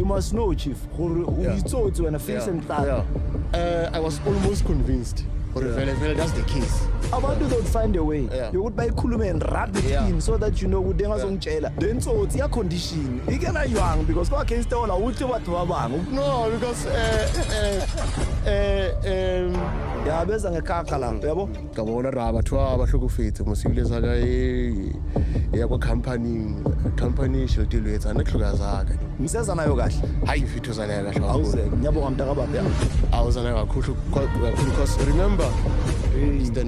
must know, Chief. You told when a face and that. I was almost convinced. That's the case. Abantu don't find a way. You would buy khulume and wrap it in so that you know udenga zongitshela. Then so it's your condition. Ikena young because kwa against all uthi batho ba bang. No, because ya beza ngekaka la yabo. Ka bona ra batho ba hlokofetse mosibile za ka ya kwa company shiltilo etsa na hloka zaka. Ngiseza nayo kahle. Hayi mfitho zana ya kahle. Awuze ngiyabonga mntaka baba ya. Awuzana kakhulu because remember is the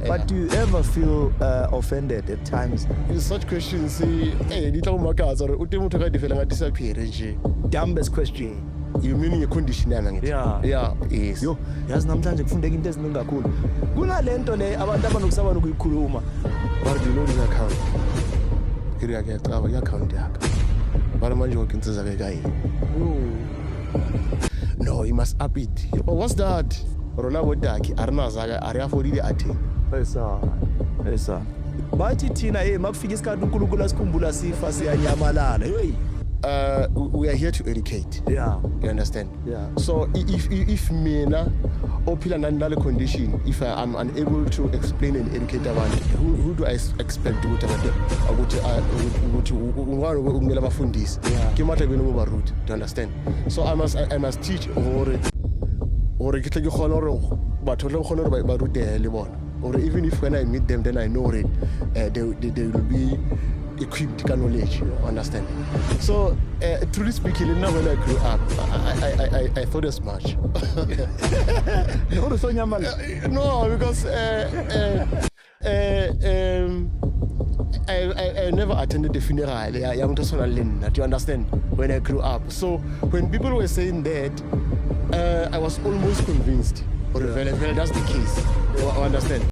But do you ever feel offended at times? Such questions hey di tla mo makatsa re o te motho ka di fela nga disappear nje. Dumbest question. You mean your condition yana ngithi? Yeah, yes. Yo, yazi namhlanje kufundeka into eziningi kakhulu. Kunalento le abantu abanokusaba nokuyikhuluma. But you know the account. Kiri akuyacaba i-account yakho. Bala manje wonke insiza bekayi. No, you must up it. Oh, what's that? Rona bodaki arinazaka ari affordile athi. Esa. Bathi thina makufika isikhathi uNkulunkulu asikhumbula sifa siyanyamalala. Hey. We are here to educate. Yeah. You understand? Yeah. So if mina ophila nale condition, if I am unable to explain and educate abantu, who do I expect ukuthi ungwana ungela bafundisi? Ke matla beno mo ba root. Do you understand? So I must teach or ke tle ke khona re batho le khona re ba rutele bona. Or even if when I meet them then I know it they will be equipped with knowledge, you understand? So truly speaking, now when I grew up I thought as much. No, because I never attended the funeral. Do you understand? When I grew up, so when people were saying that, I was almost convinced. Or that's the case. You understand?